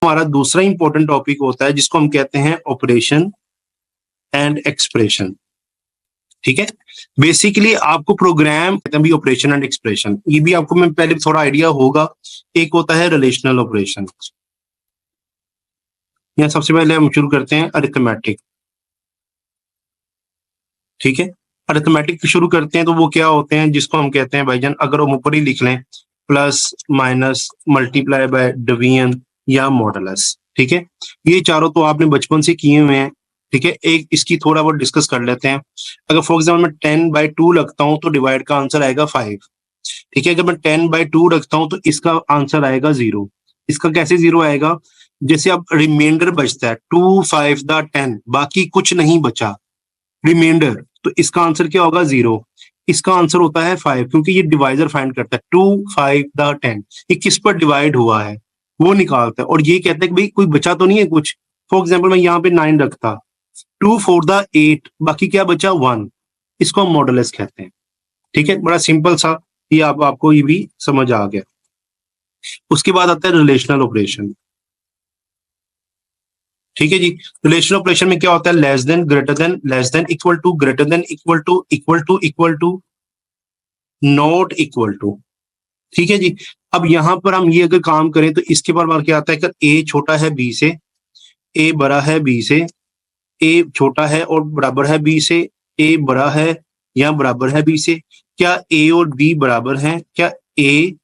हमारा दूसरा important topic होता है जिसको हम कहते हैं ऑपरेशन एंड एक्सप्रेशन। ठीक है, बेसिकली आपको प्रोग्राम कहते हैं भी ऑपरेशन एंड एक्सप्रेशन, ये भी आपको मैं पहले थोड़ा आइडिया होगा। एक होता है रिलेशनल ऑपरेशन। यहाँ सबसे पहले हम शुरू करते हैं अरिथमेटिक। ठीक है, अरिथमेटिक शुरू करते हैं तो वो क्या होते हैं जिसको हम कहते हैं भाईजान, अगर हम ऊपर ही लिख लें plus minus multiply by division या मॉडुलस। ठीक है, ये चारों तो आपने बचपन से किए हुए हैं। ठीक है, एक इसकी थोड़ा बहुत डिस्कस कर लेते हैं। अगर फॉर एग्जाम्पल मैं 10/2 लगता हूं तो डिवाइड का आंसर आएगा 5। ठीक है, अगर मैं 10/2 रखता हूं तो इसका आंसर आएगा 0। इसका कैसे 0 आएगा, जैसे अब रिमाइंडर बचता है 2, 5 द 10, बाकी कुछ नहीं बचा रिमाइंडर, तो इसका आंसर क्या होगा 0। इसका आंसर होता है 5 क्योंकि ये डिवाइजर फाइंड करता है। 2, 5 द 10 ये किस पर डिवाइड हुआ है वो निकालता है, और ये कहता है कि भाई कोई बचा तो नहीं है कुछ। फॉर एग्जाम्पल मैं यहाँ पे 9 रखता, 2, 4 द 8, बाकी क्या बचा 1, इसको हम मॉडुलस कहते हैं। ठीक है, बड़ा सिंपल सा, ये आपको ये भी समझ आ गया। उसके बाद आता है रिलेशनल ऑपरेशन। ठीक है जी, रिलेशनल ऑपरेशन में क्या होता है, less than, greater than, less than, equal to, greater than, equal to, equal to, equal to, not equal to. ठीक है जी, अब यहां पर हम ये अगर काम करें तो इसके बार क्या आता है, अगर ए छोटा है बी से, ए बड़ा है बी से, ए छोटा है और बराबर है बी से, ए बड़ा है या बराबर है बी से, क्या ए और बी बराबर हैं, क्या ए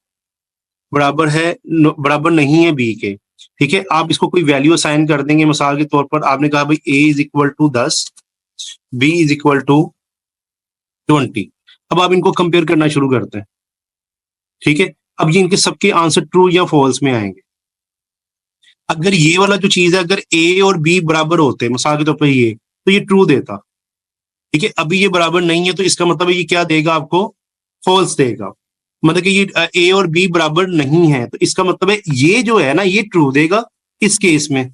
बराबर है बराबर नहीं है बी के। ठीक है, आप इसको कोई वैल्यू असाइन कर देंगे। मिसाल के तौर पर आपने कहा भाई a is equal to 10, b is equal to 20। अब आप इनको कंपेयर करना शुरू करते हैं। ठीक है, अब ये इनके सबके आंसर ट्रू या फॉल्स में आएंगे। अगर ये वाला जो चीज है, अगर a और b बराबर होते मिसाल के तौर पर ये, तो ये ट्रू देता। ठीक है, अभी ये बराबर नहीं है तो इसका मतलब ये क्या देगा आपको, फॉल्स देगा। मतलब कि ये ए और बी बराबर नहीं है तो इसका मतलब है ये जो है ना ये ट्रू देगा इस केस में।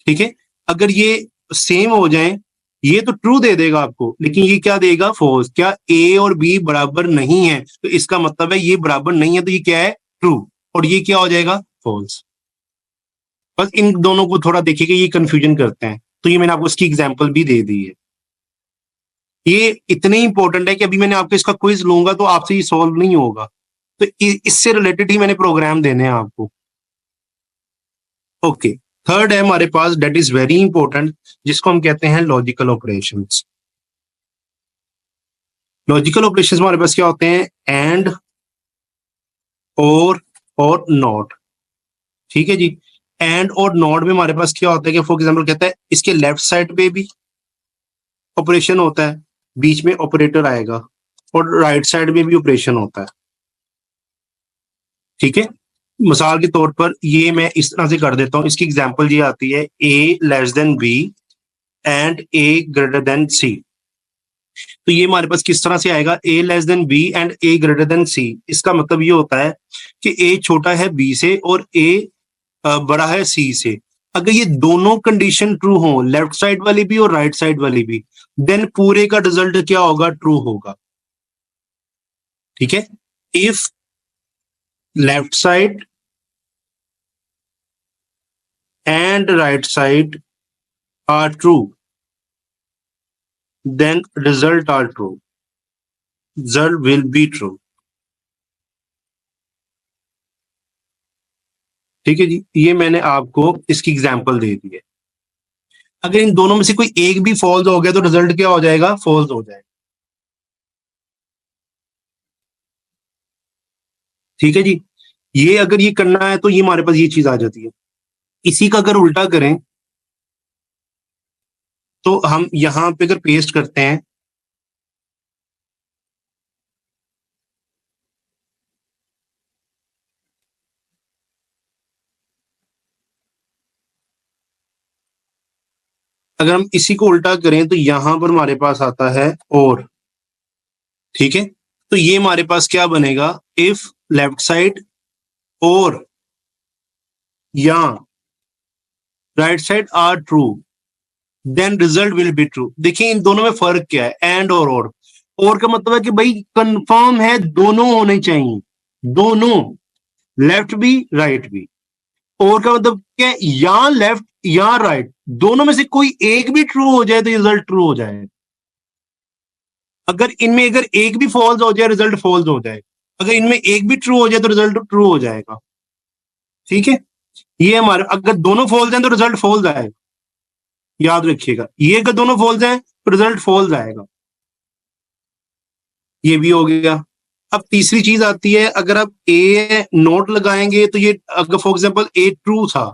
ठीक है, अगर ये सेम हो जाए ये तो ट्रू दे देगा आपको, लेकिन ये क्या देगा, फॉल्स। क्या ए और बी बराबर नहीं है तो इसका मतलब है ये बराबर नहीं है तो ये क्या है, ट्रू, और ये क्या हो जाएगा, फॉल्स। बस इन दोनों को थोड़ा देखिएगा, ये कंफ्यूजन करते हैं, तो ये मैंने आपको इसकी एग्जाम्पल भी दे दी है। ये इतने इंपॉर्टेंट है कि अभी मैंने आपको इसका क्विज लूंगा तो आपसे ये सॉल्व नहीं होगा, तो इससे रिलेटेड ही मैंने प्रोग्राम देने हैं आपको। ओके, थर्ड है हमारे पास, डेट इज वेरी इंपॉर्टेंट, जिसको हम कहते हैं लॉजिकल ऑपरेशंस। लॉजिकल ऑपरेशंस हमारे पास क्या होते हैं, एंड, और नॉट। ठीक है जी, एंड और नॉट में हमारे पास क्या होता है कि फॉर एग्जाम्पल कहता है इसके लेफ्ट साइड पे भी ऑपरेशन होता है, बीच में ऑपरेटर आएगा, और राइट साइड में भी ऑपरेशन होता है। ठीक है, मिसाल के तौर पर ये मैं इस तरह से कर देता हूं, इसकी एग्जांपल ये आती है a less than b and a greater than c। तो ये हमारे पास किस तरह से आएगा, a less than b and a greater than c। इसका मतलब ये होता है कि a छोटा है b से और a बड़ा है c से। अगर ये दोनों कंडीशन ट्रू हो, लेफ्ट साइड वाली भी और राइट साइड वाली भी, देन पूरे का रिजल्ट क्या होगा, ट्रू होगा। ठीक है, if left side and right side are true, then result are true, result will be true। ठीक है जी, ये मैंने आपको इसकी एग्जांपल दे दी है। अगर इन दोनों में से कोई एक भी फॉल्स हो गया तो रिजल्ट क्या हो जाएगा, फॉल्स हो जाएगा। ठीक है जी, ये अगर ये करना है तो ये हमारे पास ये चीज आ जाती है। इसी का अगर उल्टा करें तो हम यहां पे अगर पेस्ट करते हैं, अगर हम इसी को उल्टा करें तो यहां पर हमारे पास आता है और। ठीक है, तो ये हमारे पास क्या बनेगा, इफ लेफ्ट साइड और या right side are true then result will be true. देखिए इन दोनों में फर्क क्या है, एंड और का मतलब है कि भाई कंफर्म है दोनों होने चाहिए, दोनों, लेफ्ट भी राइट भी। और का मतलब है, या लेफ्ट या राइट, दोनों में से कोई एक भी ट्रू हो जाए तो रिजल्ट ट्रू हो जाए। अगर इनमें अगर एक भी फॉल्स हो जाए रिजल्ट फॉल्स हो जाए, अगर इनमें एक भी ट्रू हो जाए तो रिजल्ट ट्रू हो जाएगा। ठीक है, ये हमारे अगर दोनों फॉल्स हैं तो रिजल्ट फॉल्स आएगा, याद रखिएगा। ये अगर दोनों फॉल्स हैं तो रिजल्ट फॉल्स आएगा। ये भी हो गया। अब तीसरी चीज आती है, अगर आप ए नोट लगाएंगे तो ये अगर फॉर एग्जांपल ए ट्रू था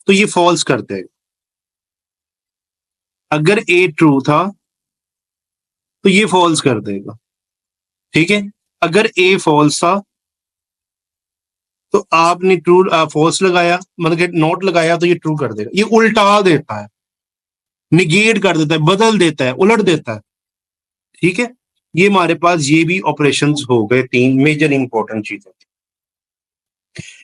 तो ये फॉल्स कर देगा। अगर ए ट्रू था तो ये फॉल्स कर देगा। ठीक है, अगर ए फॉल्स था तो आपने ट्रू फॉल्स लगाया, मतलब कि नोट लगाया तो ये ट्रू कर देगा। ये उल्टा देता है, निगेट कर देता है, बदल देता है, उलट देता है। ठीक है, ये हमारे पास ये भी ऑपरेशंस हो गए, तीन मेजर इंपॉर्टेंट चीजें।